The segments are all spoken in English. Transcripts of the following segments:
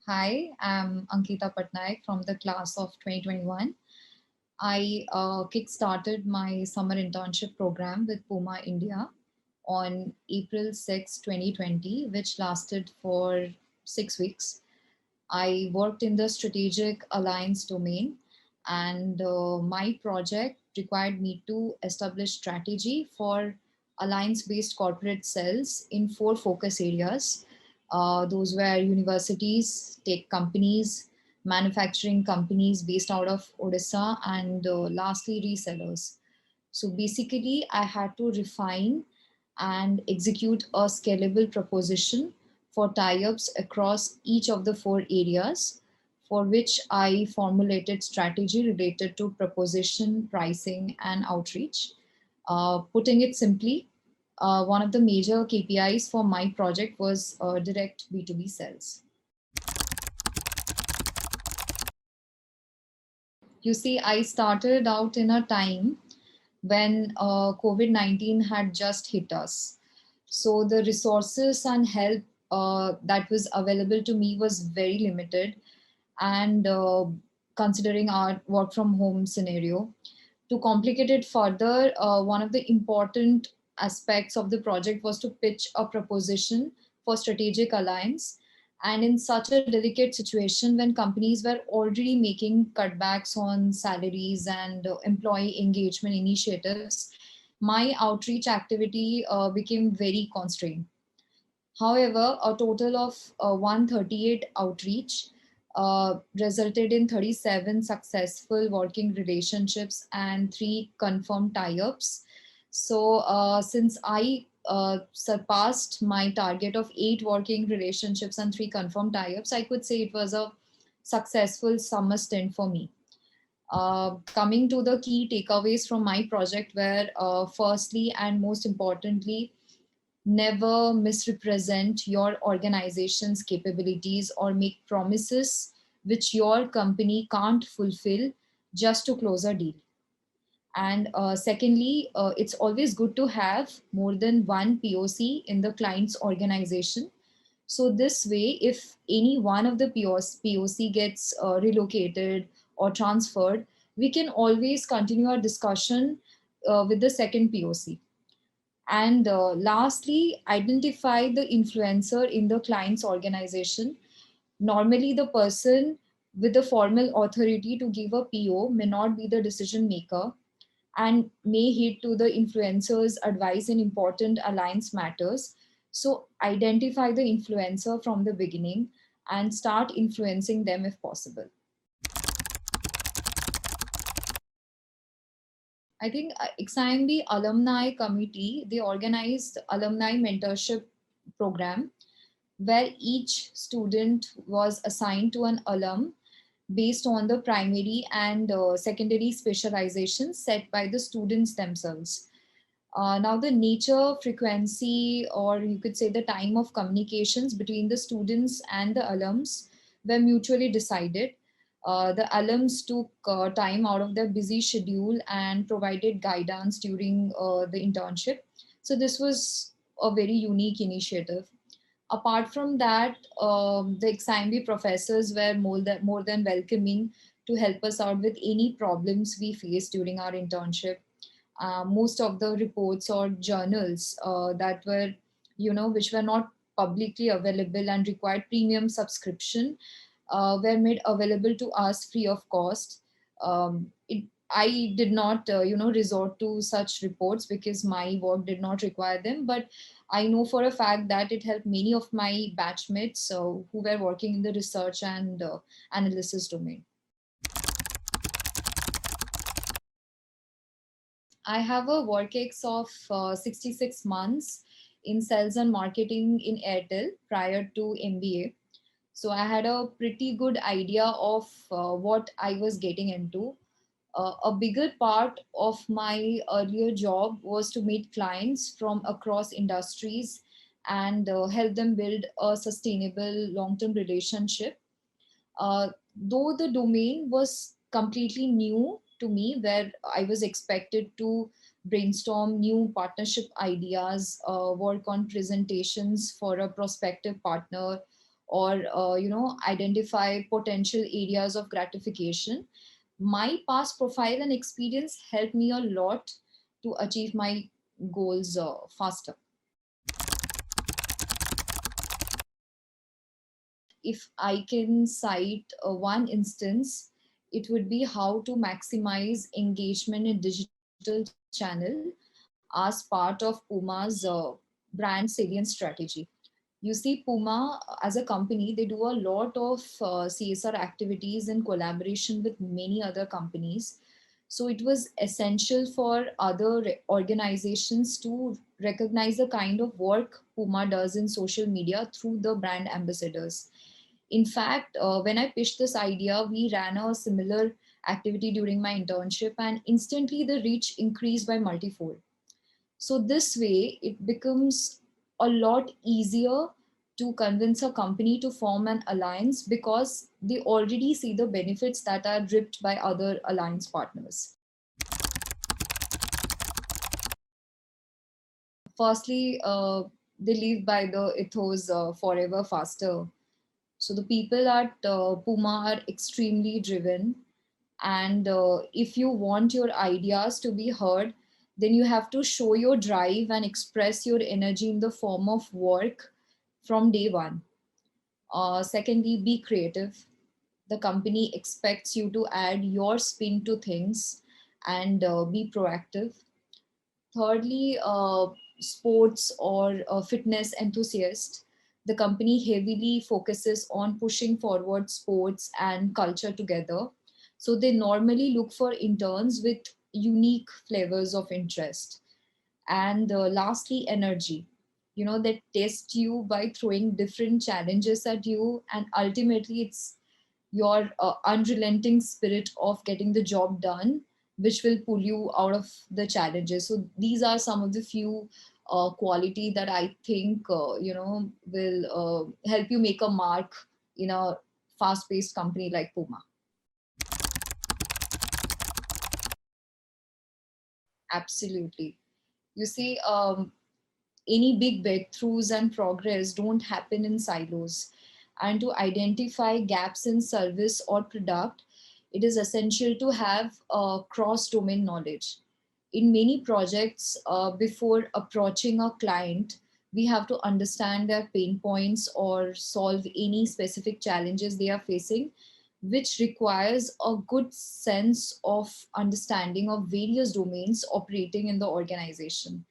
Hi, I'm Ankita Patnaik from the class of 2021. I kick-started my summer internship program with Puma India on April 6, 2020, which lasted for 6 weeks. I worked in the strategic alliance domain, and my project required me to establish strategy for alliance-based corporate cells in four focus areas. Those were universities, tech companies, manufacturing companies based out of Odisha, and lastly, resellers. So basically, I had to refine and execute a scalable proposition for tie-ups across each of the four areas, for which I formulated strategy related to proposition, pricing, and outreach. Putting it simply, one of the major KPIs for my project was direct B2B sales. You see, I started out in a time when COVID-19 had just hit us. So the resources and help that was available to me was very limited. And considering our work from home scenario, to complicate it further, one of the important aspects of the project was to pitch a proposition for strategic alliance. And in such a delicate situation, when companies were already making cutbacks on salaries and employee engagement initiatives, my outreach activity became very constrained. However, a total of 138 outreach resulted in 37 successful working relationships and 3 confirmed tie-ups. So since I surpassed my target of 8 working relationships and 3 confirmed tie-ups, I could say it was a successful summer stint for me. Coming to the key takeaways from my project were firstly and most importantly, never misrepresent your organization's capabilities or make promises which your company can't fulfill just to close a deal. And secondly, it's always good to have more than one POC in the client's organization. So this way, if any one of the POC gets relocated or transferred, we can always continue our discussion with the second POC. And lastly, identify the influencer in the client's organization. Normally, the person with the formal authority to give a PO may not be the decision maker and may heed to the influencer's advice in important alliance matters. So, identify the influencer from the beginning and start influencing them if possible. I think XIMB Alumni Committee, they organized alumni mentorship program where each student was assigned to an alum based on the primary and secondary specializations set by the students themselves. Now, the nature, frequency, or you could say the time of communications between the students and the alums were mutually decided. The alums took time out of their busy schedule and provided guidance during the internship. So, this was a very unique initiative. Apart from that, the XIMB professors were more than welcoming to help us out with any problems we faced during our internship. Most of the reports or journals that were, which were not publicly available and required premium subscription were made available to us free of cost. I did not, resort to such reports because my work did not require them. But I know for a fact that it helped many of my batchmates who were working in the research and analysis domain. I have a work ex of 66 months in sales and marketing in Airtel prior to MBA. So I had a pretty good idea of what I was getting into. A bigger part of my earlier job was to meet clients from across industries and help them build a sustainable long term relationship. Though the domain was completely new to me, where I was expected to brainstorm new partnership ideas, work on presentations for a prospective partner, or identify potential areas of gratification. My past profile and experience helped me a lot to achieve my goals faster. If I can cite one instance, it would be how to maximize engagement in digital channel as part of Puma's brand salience strategy. You see, Puma as a company, they do a lot of CSR activities in collaboration with many other companies. So it was essential for other organizations to recognize the kind of work Puma does in social media through the brand ambassadors. In fact, when I pitched this idea, we ran a similar activity during my internship, and instantly the reach increased by multifold. So this way, it becomes a lot easier to convince a company to form an alliance because they already see the benefits that are dripped by other alliance partners. Firstly, they live by the ethos forever faster. So the people at Puma are extremely driven, and if you want your ideas to be heard, then you have to show your drive and express your energy in the form of work from day one. Secondly, be creative. The company expects you to add your spin to things and be proactive. Thirdly, sports or fitness enthusiast. The company heavily focuses on pushing forward sports and culture together. So they normally look for interns with unique flavors of interest. And lastly, energy. They test you by throwing different challenges at you, and ultimately, it's your unrelenting spirit of getting the job done which will pull you out of the challenges. So these are some of the few quality that I think will help you make a mark in a fast paced company like Puma. Absolutely. You see, any big breakthroughs and progress don't happen in silos. And to identify gaps in service or product, it is essential to have cross domain knowledge. In many projects, before approaching a client, we have to understand their pain points or solve any specific challenges they are facing, which requires a good sense of understanding of various domains operating in the organization.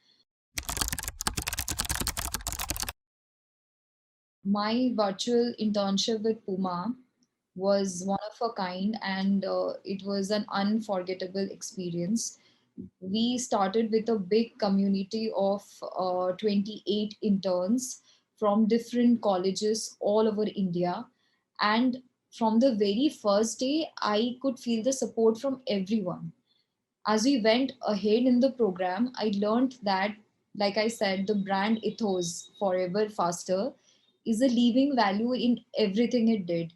My virtual internship with Puma was one of a kind, and it was an unforgettable experience. We started with a big community of 28 interns from different colleges all over India. And from the very first day, I could feel the support from everyone. As we went ahead in the program, I learned that, like I said, the brand ethos forever faster is a living value in everything it did.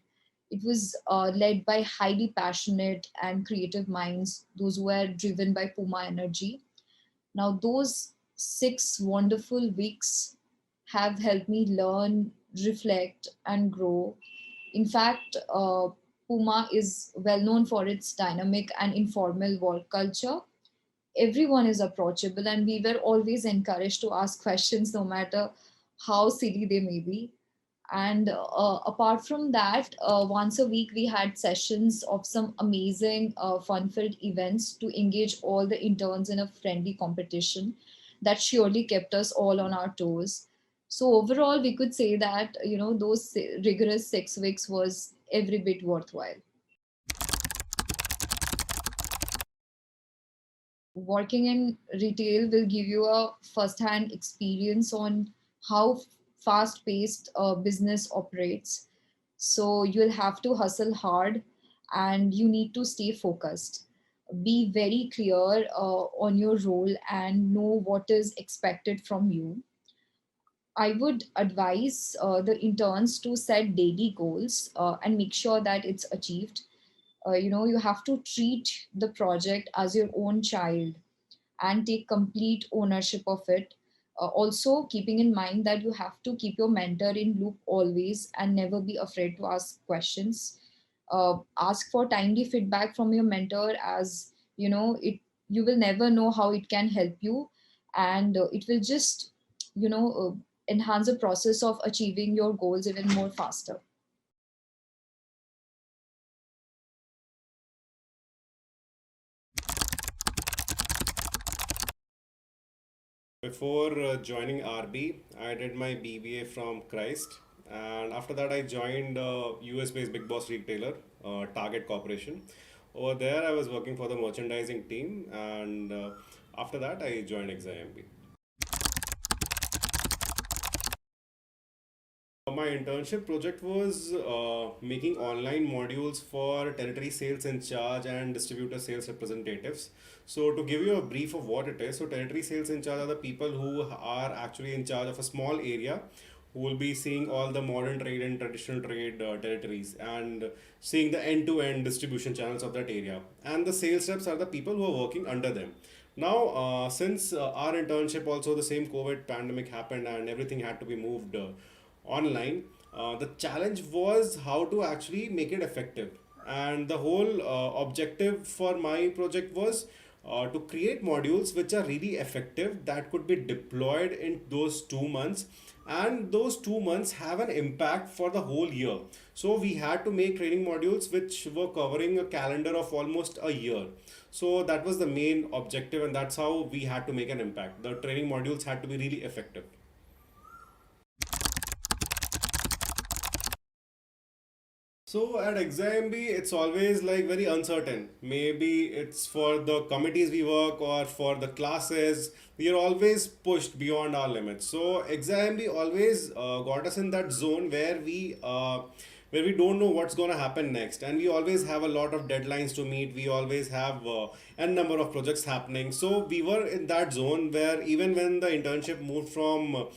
It was led by highly passionate and creative minds, those who were driven by Puma energy. Now, those 6 wonderful weeks have helped me learn, reflect, and grow. In fact, Puma is well known for its dynamic and informal work culture. Everyone is approachable, and we were always encouraged to ask questions no matter how silly they may be. And apart from that, once a week we had sessions of some amazing fun filled events to engage all the interns in a friendly competition that surely kept us all on our toes. So overall we could say that those rigorous 6 weeks was every bit worthwhile. Working in retail will give you a first-hand experience on how fast-paced business operates. So you'll have to hustle hard, and you need to stay focused. Be very clear on your role and know what is expected from you. I would advise the interns to set daily goals and make sure that it's achieved. You have to treat the project as your own child and take complete ownership of it. Also keeping in mind that you have to keep your mentor in loop always and never be afraid to ask questions. Ask for timely feedback from your mentor, as you know it, you will never know how it can help you, and it will just you know enhance the process of achieving your goals even more faster. Before joining RB, I did my BBA from Christ, and after that, I joined US-based big boss retailer, Target Corporation. Over there, I was working for the merchandising team, and after that, I joined XIMB. My internship project was making online modules for territory sales in charge and distributor sales representatives. So, to give you a brief of what it is, so territory sales in charge are the people who are actually in charge of a small area, who will be seeing all the modern trade and traditional trade territories and seeing the end to end distribution channels of that area. And the sales reps are the people who are working under them. Now, since our internship, also the same COVID pandemic happened and everything had to be moved online, the challenge was how to actually make it effective. And the whole objective for my project was to create modules which are really effective that could be deployed in those 2 months, and those 2 months have an impact for the whole year. So we had to make training modules which were covering a calendar of almost a year. So that was the main objective, and that's how we had to make an impact. The training modules had to be really effective. So at XIMB, it's always like very uncertain. Maybe it's for the committees we work or for the classes. We are always pushed beyond our limits. So XIMB always got us in that zone where we don't know what's going to happen next, and we always have a lot of deadlines to meet. We always have a number of projects happening. So we were in that zone where even when the internship moved from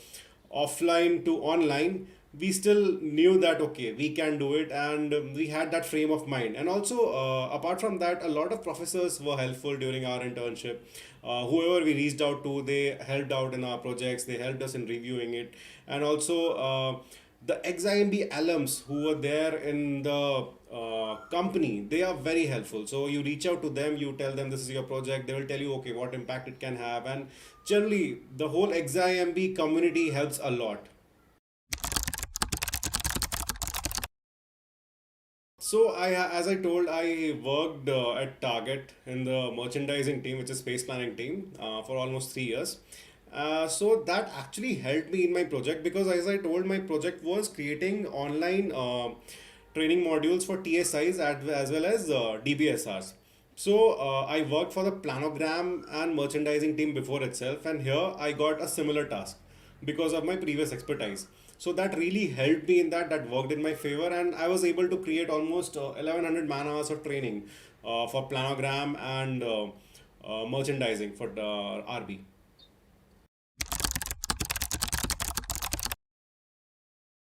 offline to online, we still knew that okay, we can do it, and we had that frame of mind. And also apart from that, a lot of professors were helpful during our internship. Whoever we reached out to, they helped out in our projects, they helped us in reviewing it. And also the XIMB alums who were there in the company, they are very helpful. So you reach out to them, you tell them this is your project, they will tell you okay what impact it can have. And generally the whole XIMB community helps a lot. So as I told, I worked at Target in the merchandising team, which is space planning team, for almost 3 years. So that actually helped me in my project, because as I told, my project was creating online training modules for TSIs as well as DBSRs. So I worked for the planogram and merchandising team before itself, and here I got a similar task because of my previous expertise. So that really helped me in that. That worked in my favor, and I was able to create almost 1100 man hours of training for planogram and merchandising for the RB.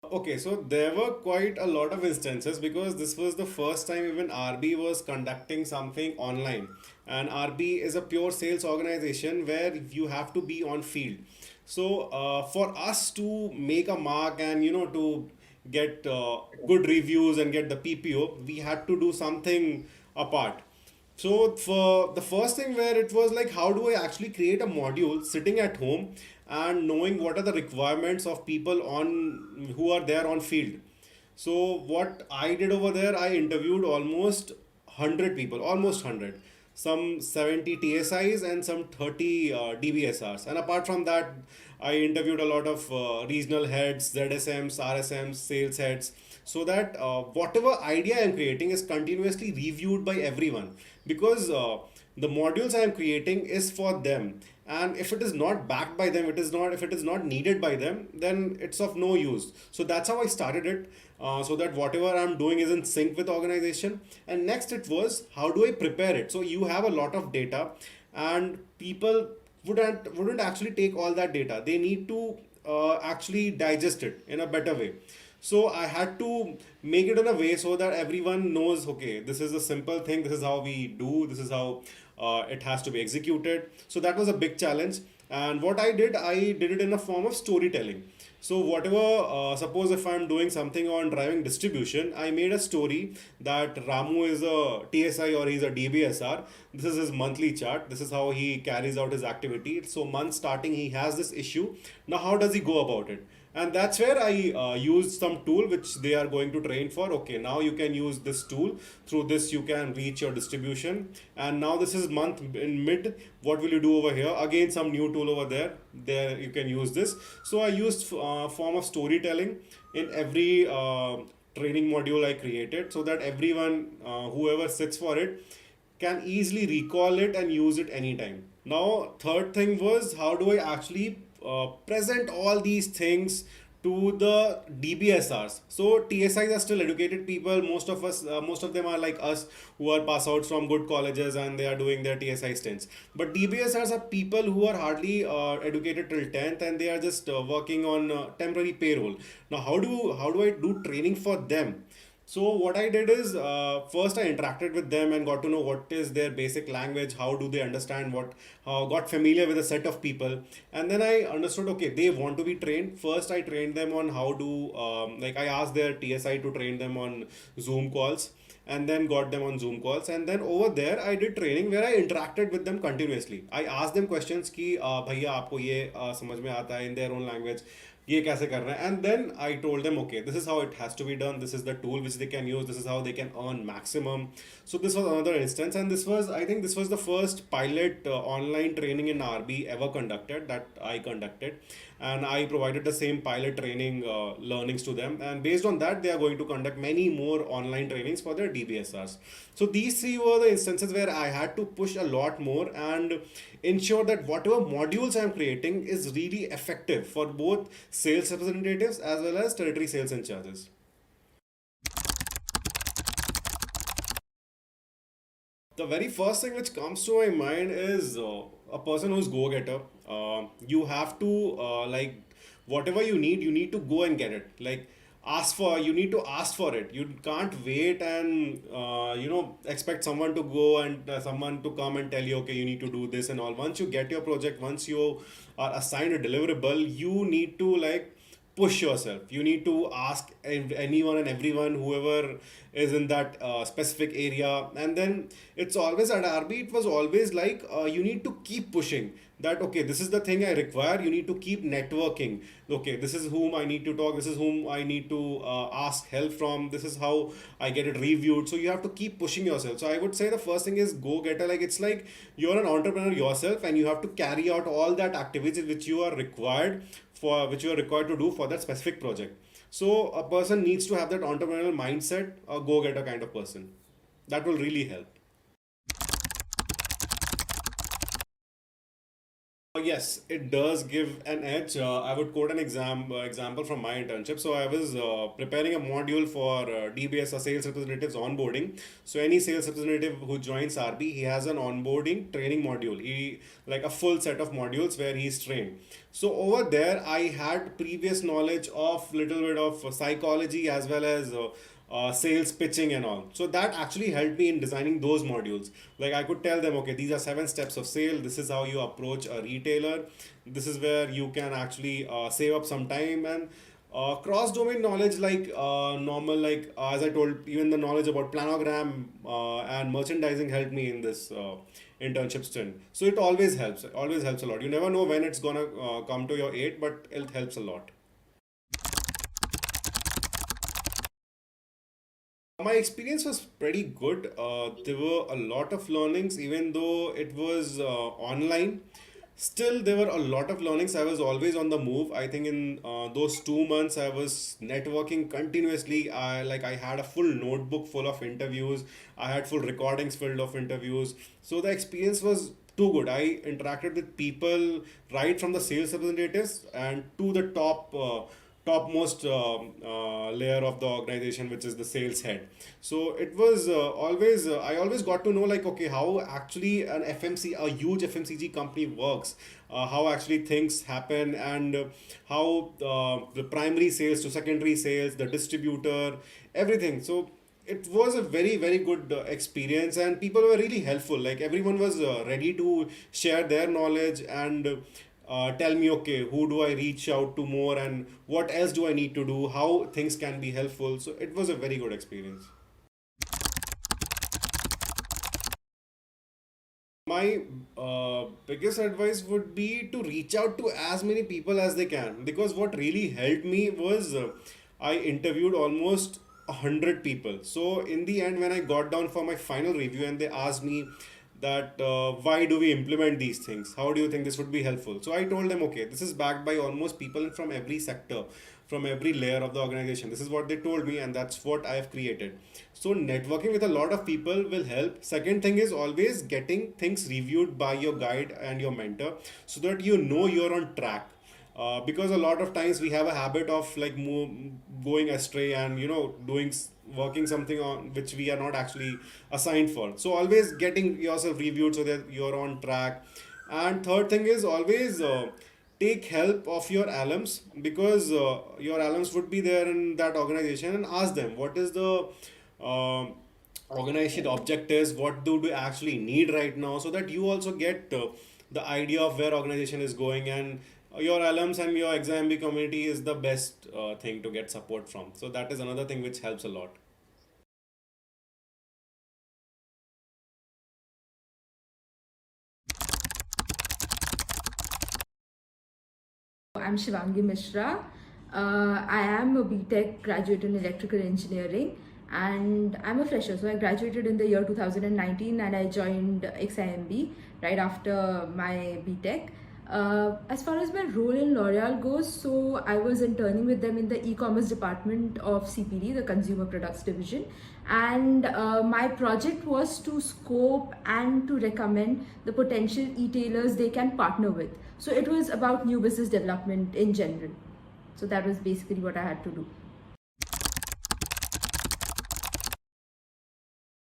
Okay, so there were quite a lot of instances, because this was the first time even RB was conducting something online. And RB is a pure sales organization where you have to be on field. So for us to make a mark and to get good reviews and get the PPO, we had to do something apart. So for the first thing, where it was like, how do I actually create a module sitting at home and knowing what are the requirements of people on who are there on field. So what I did over there, I interviewed almost 100 people, almost 100, some 70 TSIs and some 30 DBSRs. And apart from that, I interviewed a lot of regional heads, ZSMs, RSMs, sales heads, so that whatever idea I am creating is continuously reviewed by everyone, because the modules I am creating is for them. And if it is not backed by them, it is not if it is not needed by them, then it's of no use. So that's how I started it, so that whatever I'm doing is in sync with organization. And next it was, how do I prepare it? So you have a lot of data, and people wouldn't actually take all that data. They need to actually digest it in a better way. So I had to make it in a way so that everyone knows, okay, this is a simple thing, this is how we do, this is how it has to be executed. So that was a big challenge. And what I did it in a form of storytelling. So whatever, suppose if I'm doing something on driving distribution, I made a story that Ramu is a TSI or he's a DBSR. This is his monthly chart. This is how he carries out his activity. So month starting, he has this issue. Now, how does he go about it? And that's where I used some tool which they are going to train for. Okay, now you can use this tool. Through this you can reach your distribution. And now this is month in mid. What will you do over here? Again, some new tool over there. There you can use this. So I used form of storytelling in every training module I created, so that everyone, whoever sits for it, can easily recall it and use it anytime. Now, third thing was, how do I actually present all these things to the DBSRs? So TSIs are still educated people. Most of us, most of them are like us, who are pass outs from good colleges and they are doing their TSI stints. But DBSRs are people who are hardly educated till 10th and they are just working on temporary payroll. Now, how do I do training for them? So what I did is, first I interacted with them and got to know what is their basic language, how do they understand what, got familiar with a set of people, and then I understood, okay, they want to be trained. First I trained them on how to, like I asked their TSI to train them on Zoom calls, and then got them on Zoom calls, and then over there I did training where I interacted with them continuously. I asked them questions कि भैया आपको ये समझ में आता है in their own language, ये कैसे कर रहे हैं, and then I told them, okay, this is how it has to be done, this is the tool which they can use, this is how they can earn maximum. So this was another instance, and this was, I think this was the first pilot online training in RB ever conducted, that I conducted, and I provided the same pilot training learnings to them, and based on that they are going to conduct many more online trainings for their DBSRs. So these three were the instances where I had to push a lot more and ensure that whatever modules I'm creating is really effective for both sales representatives as well as territory sales in charges. The very first thing which comes to my mind is a person who's go-getter. You have to, like, whatever you need to go and get it. Like, you need to ask for it. You can't wait and, expect someone to go and someone to come and tell you, okay, you need to do this and all. Once you get your project, once you are assigned a deliverable, you need to, like, push yourself. You need to ask anyone and everyone, whoever is in that specific area. And then it's always at RB, it was always like, you need to keep pushing that, okay, this is the thing I require. You need to keep networking. Okay, this is whom I need to talk, this is whom I need to ask help from, this is how I get it reviewed. So you have to keep pushing yourself. So I would say the first thing is go getter. Like, it's like you're an entrepreneur yourself and you have to carry out all that activities which you are required for, which you are required to do for that specific project. So a person needs to have that entrepreneurial mindset, a go-getter kind of person. That will really help. Yes, it does give an edge. I would quote an example from my internship. So I was preparing a module for DBS or sales representatives onboarding. So any sales representative who joins RB, he has an onboarding training module. He, like, a full set of modules where he's trained. So over there, I had previous knowledge of little bit of psychology as well as sales pitching and all. So that actually helped me in designing those modules. Like, I could tell them, okay, these are 7 steps of sale. This is how you approach a retailer. This is where you can actually save up some time, and cross domain knowledge, like normal, like as I told, even the knowledge about planogram and merchandising helped me in this internship stint. So it always helps. It always helps a lot. You never know when it's gonna come to your aid, but it helps a lot. My experience was pretty good. There were a lot of learnings, even though it was online. Still, there were a lot of learnings. I was always on the move. I think in those 2 months, I was networking continuously. I had a full notebook full of interviews. I had full recordings filled of interviews. So the experience was too good. I interacted with people right from the sales representatives and to the topmost layer of the organization, which is the sales head. So it was always, I always got to know, like, okay, how actually an FMC, a huge FMCG company works, how actually things happen, and how the primary sales to secondary sales, the distributor, everything. So it was a very very good experience, and people were really helpful. Like, everyone was ready to share their knowledge, and tell me, okay, who do I reach out to more and what else do I need to do, how things can be helpful. So it was a very good experience. My biggest advice would be to reach out to as many people as they can, because what really helped me was I interviewed almost 100 people. So in the end, when I got down for my final review and they asked me that why do we implement these things, how do you think this would be helpful, so I told them, okay, this is backed by almost people from every sector, from every layer of the organization. This is what they told me, and that's what I have created. So networking with a lot of people will help. Second thing is always getting things reviewed by your guide and your mentor, so that you know you're on track. Because a lot of times we have a habit of like going astray and doing working something on which we are not actually assigned for. So always getting yourself reviewed so that you're on track. And third thing is always take help of your alums, because your alums would be there in that organization, and ask them what is the uh, organization objectives, what do we actually need right now, so that you also get the idea of where organization is going. And your alums and your XIMB community is the best thing to get support from. So that is another thing which helps a lot. I'm Shivangi Mishra. I am a BTech graduate in electrical engineering, and I'm a fresher. So I graduated in the year 2019 and I joined XIMB right after my BTech. As far as my role in L'Oreal goes, so I was interning with them in the e-commerce department of CPD, the Consumer Products Division, and my project was to scope and to recommend the potential e-tailers they can partner with. So it was about new business development in general. So that was basically what I had to do.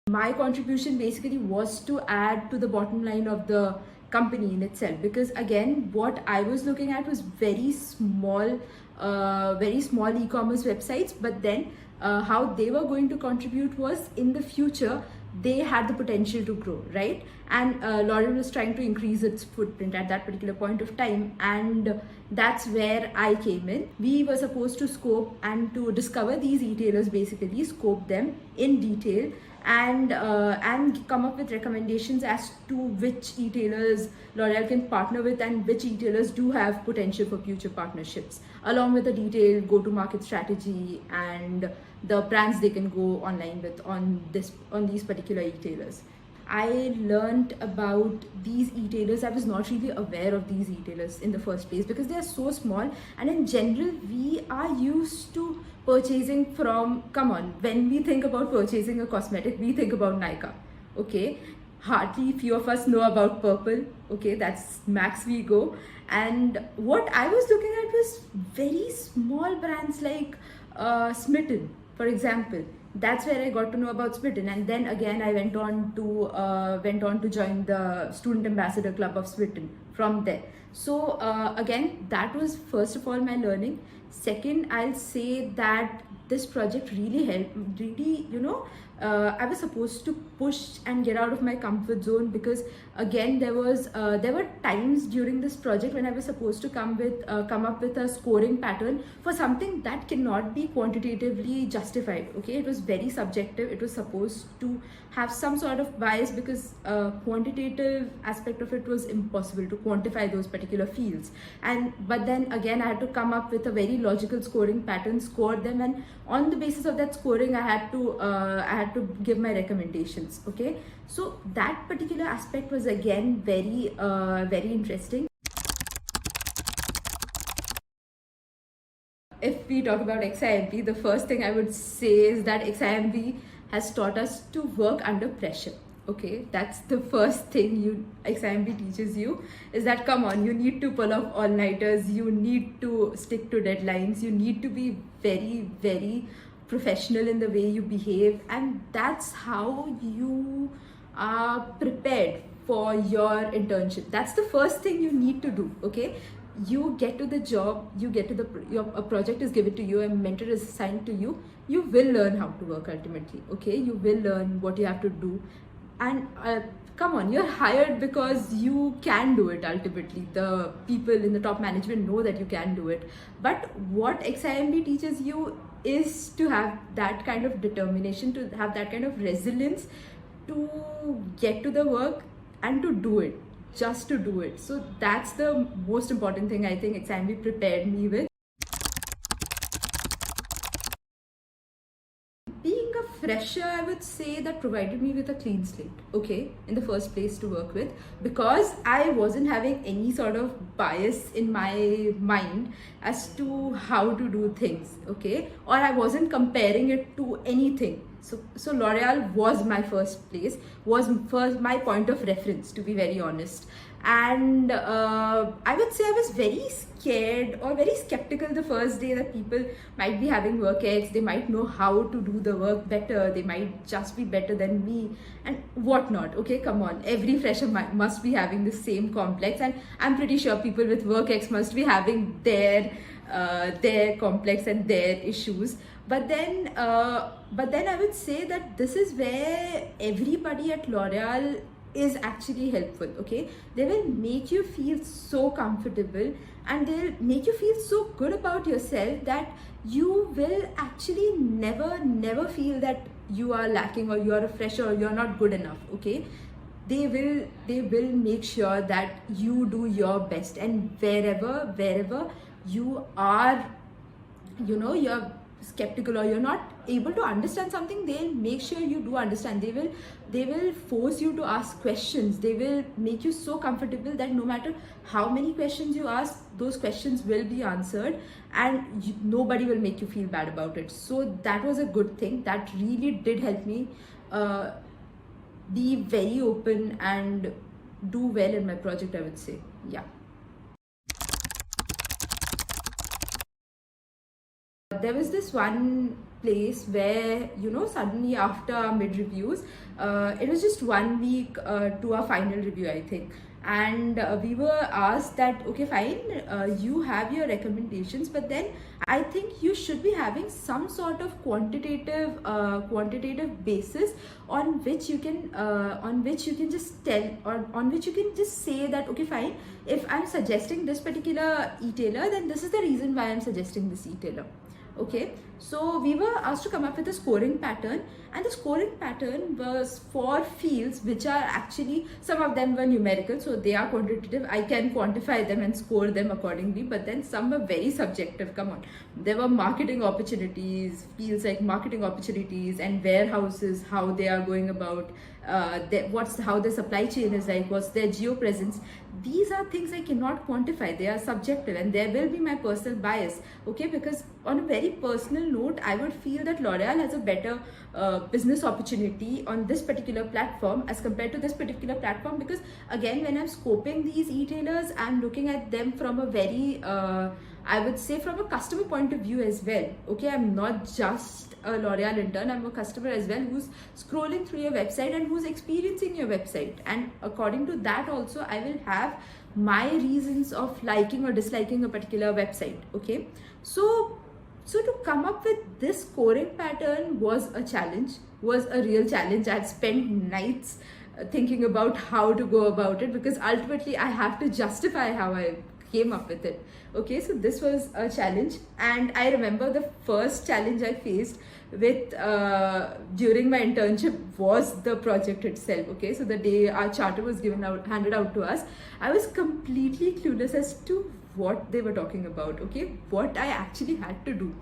My contribution basically was to add to the bottom line of the company in itself, because again what I was looking at was very small e-commerce websites, but then how they were going to contribute was in the future they had the potential to grow, right? And L'Oreal was trying to increase its footprint at that particular point of time, and that's where I came in. We were supposed to scope and to discover these retailers, basically scope them in detail, and come up with recommendations as to which retailers L'Oreal can partner with and which retailers do have potential for future partnerships, along with a detailed go-to-market strategy and the brands they can go online with on these particular retailers. I learned about these retailers. I was not really aware of these retailers in the first place because they are so small, and in general we are used to purchasing from, come on, when we think about purchasing a cosmetic, we think about Nykaa, okay? Hardly few of us know about Purple, okay? That's Max Vigo. And what I was looking at was very small brands like Smitten, for example. That's where I got to know about Smitten, and then again I went on to join the student ambassador club of Smitten from there. So again, that was first of all my learning. Second, I'll say that this project really helped. Really, I was supposed to push and get out of my comfort zone, because again there were times during this project when I was supposed to come up with a scoring pattern for something that cannot be quantitatively justified. Okay, it was very subjective. It was supposed to have some sort of bias, because quantitative aspect of it was impossible to quantify those particular fields. But then again I had to come up with a very logical scoring pattern, score them, and on the basis of that scoring I had to give my recommendations. Okay, so that particular aspect was again very interesting. If we talk about XIMB, the first thing I would say is that XIMB has taught us to work under pressure. Okay, that's the first thing XIMB teaches you, is that come on, you need to pull off all-nighters, you need to stick to deadlines, you need to be very professional in the way you behave, and that's how you are prepared for your internship. That's the first thing you need to do. Okay, you get to the job, a project is given to you, a mentor is assigned to you, you will learn how to work ultimately. Okay, you will learn what you have to do. and come on, you're hired because you can do it. Ultimately, the people in the top management know that you can do it. But what XIMB teaches you is to have that kind of determination, to have that kind of resilience, to get to the work and to do it, just to do it. So that's the most important thing I think XIMB prepared me with. Being a fresher, I would say that provided me with a clean slate, okay, in the first place to work with, because I wasn't having any sort of bias in my mind as to how to do things, okay, or I wasn't comparing it to anything. So L'Oreal was my first place, was first my point of reference, to be very honest. And I would say I was very scared or very skeptical the first day that people might be having work X, they might know how to do the work better, they might just be better than me and whatnot. Okay, come on, every fresher must be having the same complex, and I'm pretty sure people with work X must be having their complex and their issues. But then I would say that this is where everybody at L'Oreal is actually helpful. Okay, they will make you feel so comfortable and they'll make you feel so good about yourself that you will actually never feel that you are lacking or you are a fresher or you're not good enough. Okay, they will make sure that you do your best, and wherever you are, you know, you're skeptical or you're not able to understand something, they'll make sure you do understand. They will force you to ask questions. They will make you so comfortable that no matter how many questions you ask, those questions will be answered, and nobody will make you feel bad about it. So that was a good thing. That really did help me be very open and do well in my project, I would say. Yeah. There was this one place where, you know, suddenly after our mid reviews, it was just 1 week to our final review, I think. And we were asked that, okay, fine, you have your recommendations, but then I think you should be having some sort of quantitative basis on which you can just tell, or on which you can just say that, okay, fine, if I'm suggesting this particular e-tailer, then this is the reason why I'm suggesting this e-tailer. Okay, so we were asked to come up with a scoring pattern, and the scoring pattern was for fields which are actually, some of them were numerical, so they are quantitative. I can quantify them and score them accordingly, but then some were very subjective. Come on, there were marketing opportunities, fields like marketing opportunities and warehouses, how they are going about, how the supply chain is like, what's their geo presence. These are things I cannot quantify. They are subjective, and there will be my personal bias. Okay, because on a very personal note, I would feel that L'Oreal has a better business opportunity on this particular platform as compared to this particular platform, because again, when I'm scoping these e-tailers, I'm looking at them from a very I would say from a customer point of view as well. Okay, I'm not just a L'Oreal intern, I'm a customer as well who's scrolling through your website and who's experiencing your website, and according to that also I will have my reasons of liking or disliking a particular website. Okay, so to come up with this scoring pattern was a challenge, was a real challenge. I've spent nights thinking about how to go about it, because ultimately I have to justify how I came up with it. Okay, so this was a challenge, and I remember the first challenge I faced with during my internship was the project itself. Okay, so the day our charter was handed out to us, I was completely clueless as to what they were talking about. Okay, what I actually had to do.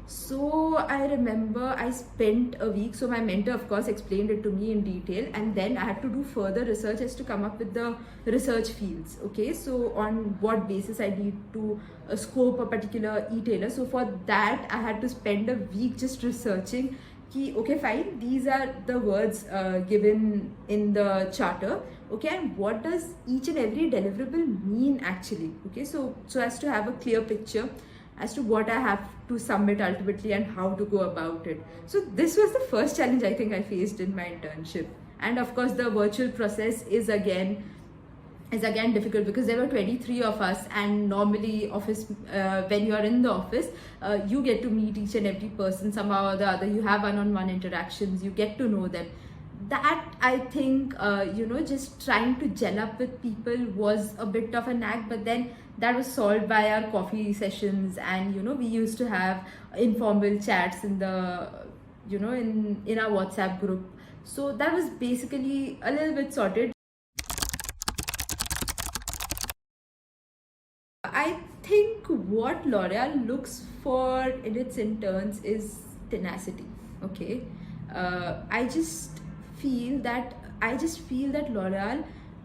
So I remember I spent a week, so my mentor of course explained it to me in detail, and then I had to do further research as to come up with the research fields. Okay, so on what basis I need to scope a particular e-tailer. So for that I had to spend a week just researching ki, okay fine, these are the words given in the charter. Okay, and what does each and every deliverable mean actually? Okay, so as to have a clear picture as to what I have to submit ultimately and how to go about it. So this was the first challenge I think I faced in my internship. And of course the virtual process is again difficult, because there were 23 of us, and normally office when you are in the office, you get to meet each and every person somehow or the other. You have one-on-one interactions, you get to know them. that I think just trying to gel up with people was a bit of a knack, but then that was solved by our coffee sessions, and we used to have informal chats in the in our WhatsApp group. So that was basically a little bit sorted. I think what L'Oreal looks for in its interns is tenacity. Okay, I just feel that L'Oreal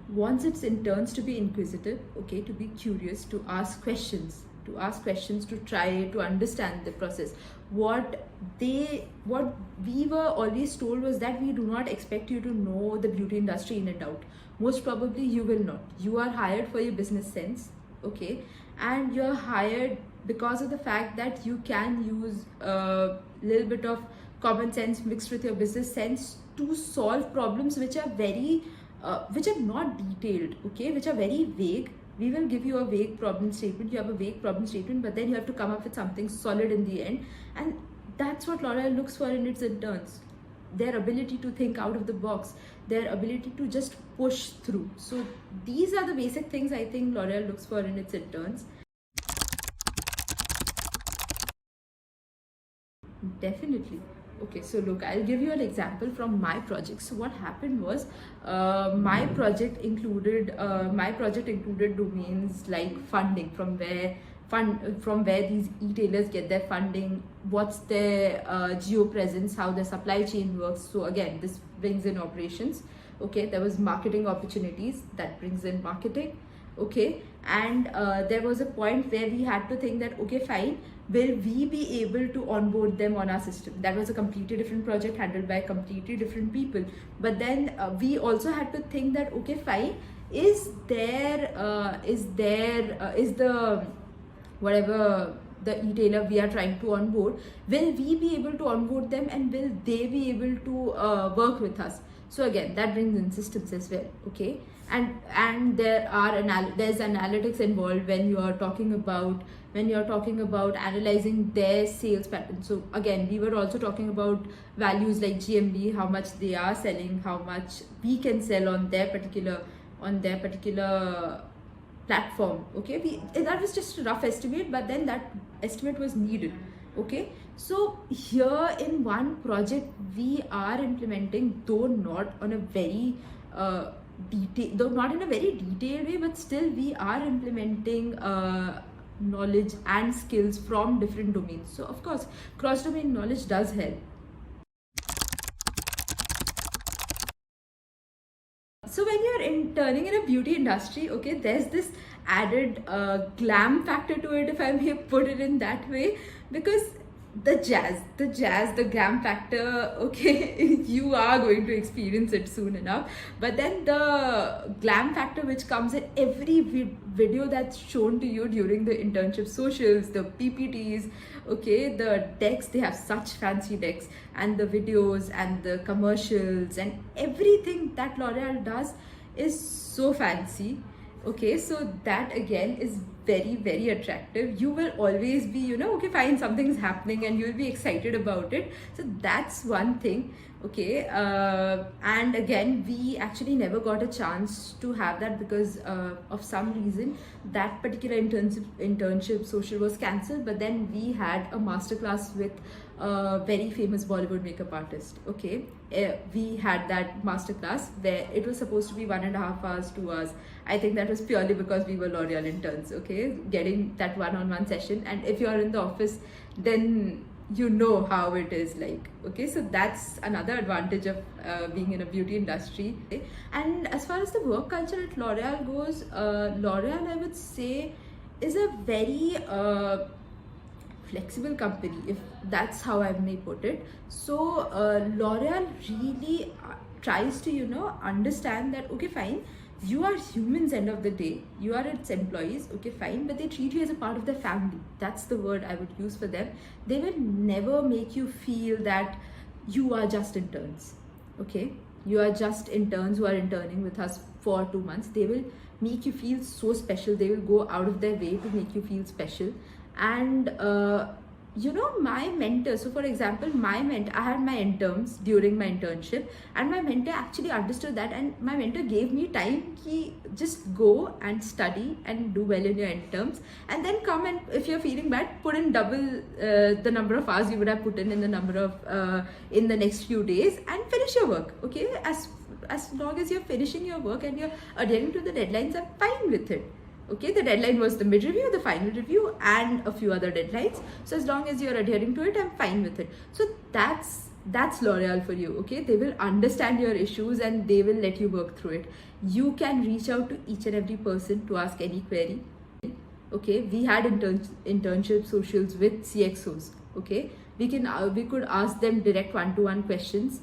wants its interns to be inquisitive. Okay, to be curious, to ask questions, to try to understand the process. What we were always told was that we do not expect you to know the beauty industry in and out. Most probably you will not. You are hired for your business sense, okay, and you're hired because of the fact that you can use a little bit of common sense mixed with your business sense to solve problems which are which are not detailed, okay, which are very vague. We will give you a vague problem statement, you have a vague problem statement, but then you have to come up with something solid in the end. And that's what L'Oreal looks for in its interns: their ability to think out of the box, their ability to just push through. So these are the basic things I think L'Oreal looks for in its interns. Definitely. Okay, so look, I'll give you an example from my project. So what happened was, my project included domains like funding, from where these e-tailers get their funding, what's their geo presence, how their supply chain works. So again, this brings in operations. Okay, there was marketing opportunities, that brings in marketing. Okay, and there was a point where we had to think that, okay, fine, will we be able to onboard them on our system? That was a completely different project handled by completely different people. But then we also had to think that, okay, fine, is the whatever the e-tailer we are trying to onboard, will we be able to onboard them, and will they be able to work with us? So again, that brings in systems as well. Okay, and there's analytics involved when you're talking about analyzing their sales pattern. So again, we were also talking about values like GMV, how much they are selling, how much we can sell on their particular platform. Okay, that was just a rough estimate, but then that estimate was needed. Okay, so here in one project we are implementing, though not in a very detailed way, but still we are implementing knowledge and skills from different domains. So of course, cross-domain knowledge does help. So when you're interning in a beauty industry, okay, there's this added glam factor to it, if I may put it in that way, because the glam factor, okay, you are going to experience it soon enough. But then the glam factor which comes in every video that's shown to you during the internship socials, the PPTs, okay, the decks, they have such fancy decks, and the videos and the commercials and everything that L'Oreal does is so fancy. Okay, so that again is very, very attractive. You will always be, okay, fine, something's happening and you'll be excited about it. So that's one thing. Okay, and again, we actually never got a chance to have that because of some reason that particular internship social was cancelled. But then we had a masterclass with a very famous Bollywood makeup artist. Okay, we had that masterclass where it was supposed to be 1.5 hours, 2 hours. I think that was purely because we were L'Oreal interns. Okay, getting that one-on-one session, and if you're in the office, then you know how it is like. Okay, so that's another advantage of being in a beauty industry. And as far as the work culture at L'Oreal goes, L'Oreal, I would say, is a very flexible company, if that's how I may put it. So L'Oreal really tries to understand that, okay, fine, you are humans, end of the day, you are its employees, okay, fine, but they treat you as a part of their family. That's the word I would use for them. They will never make you feel that you are just interns. Okay, you are just interns who are interning with us for 2 months. They will make you feel so special. They will go out of their way to make you feel special. And you know, my mentor, so for example, I had my interns during my internship, and my mentor actually understood that, and my mentor gave me time ki just go and study and do well in your interns, and then come, and if you're feeling bad, put in double the number of hours you would have put in the number of in the next few days, and finish your work. Okay, as long as you're finishing your work and you're adhering to the deadlines, I'm fine with it. Okay, the deadline was the mid review, the final review, and a few other deadlines. So as long as you're adhering to it, I'm fine with it. So that's L'Oreal for you. Okay, they will understand your issues and they will let you work through it. You can reach out to each and every person to ask any query. Okay, we had internship socials with CXOs. Okay, we could ask them direct one-to-one questions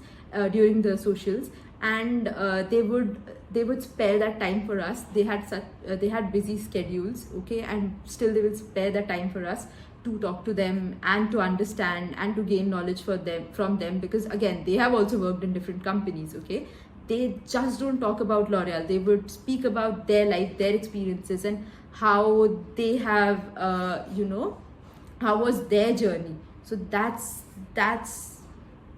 during the socials, and they would spare that time for us. They had busy schedules. Okay, and still they will spare that time for us to talk to them and to understand and to gain knowledge from them, because again, they have also worked in different companies. Okay, they just don't talk about L'Oreal. They would speak about their life, their experiences, and how they have how was their journey. So that's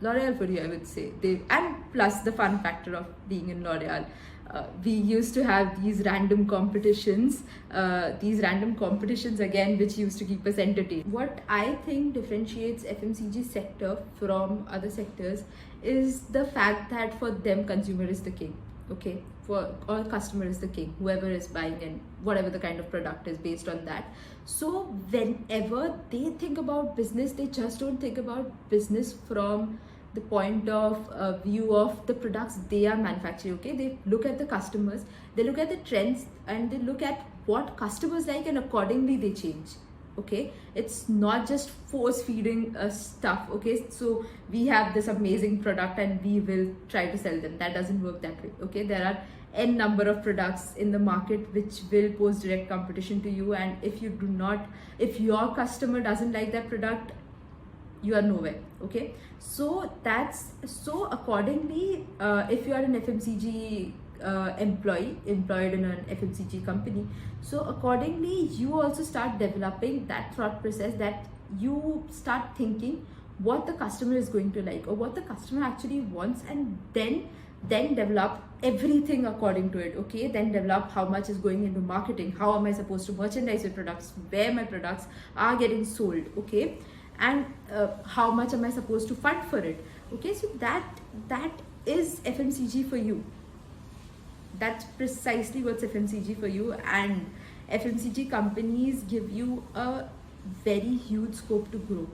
L'Oreal for you, I would say. And plus the fun factor of being in L'Oreal. We used to have these random competitions again, which used to keep us entertained. What I think differentiates FMCG sector from other sectors is the fact that for them, consumer is the king. Okay, or customer is the king, whoever is buying, and whatever the kind of product is based on that. So whenever they think about business, they just don't think about business from the point of view of the products they are manufacturing. Okay, they look at the customers, they look at the trends, and they look at what customers like, and accordingly they change. Okay, it's not just force feeding stuff. Okay, so we have this amazing product and we will try to sell them. That doesn't work that way. Okay, there are n number of products in the market which will pose direct competition to you, and if your customer doesn't like that product, you are nowhere. Okay, so accordingly, if you are an FMCG employed in an FMCG company, so accordingly you also start developing that thought process, that you start thinking what the customer is going to like or what the customer actually wants, and then develop everything according to it. Okay, then develop how much is going into marketing, how am I supposed to merchandise your products, where my products are getting sold. Okay, and how much am I supposed to fund for it. Okay, so that is FMCG for you. That's precisely what's FMCG for you. And FMCG companies give you a very huge scope to grow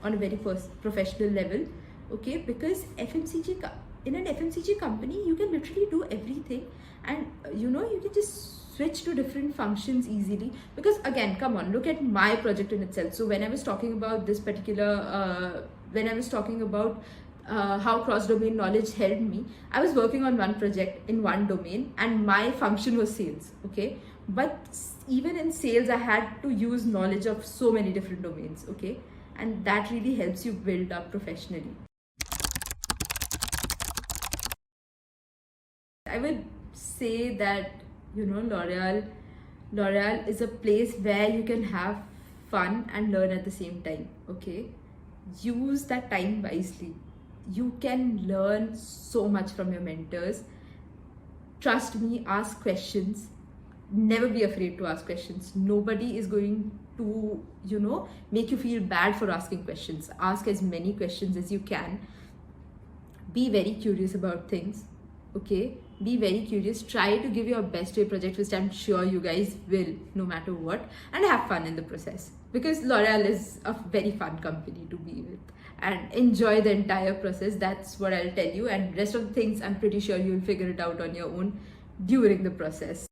on a very professional level. Okay, because in an FMCG company, you can literally do everything, and you can just switch to different functions easily. Because again, come on, look at my project in itself. So when I was talking about this particular how cross-domain knowledge helped me, I was working on one project in one domain and my function was sales. Okay, but even in sales, I had to use knowledge of so many different domains. Okay, and that really helps you build up professionally. I would say that L'Oreal is a place where you can have fun and learn at the same time. Okay, use that time wisely. You can learn so much from your mentors. Trust me, ask questions. Never be afraid to ask questions. Nobody is going to make you feel bad for asking questions. Ask as many questions as you can. Be very curious about things. Okay, be very curious. Try to give your best to your project, which I'm sure you guys will, no matter what, and have fun in the process, because L'Oreal is a very fun company to be with, and enjoy the entire process. That's what I'll tell you, and rest of the things I'm pretty sure you'll figure it out on your own during the process.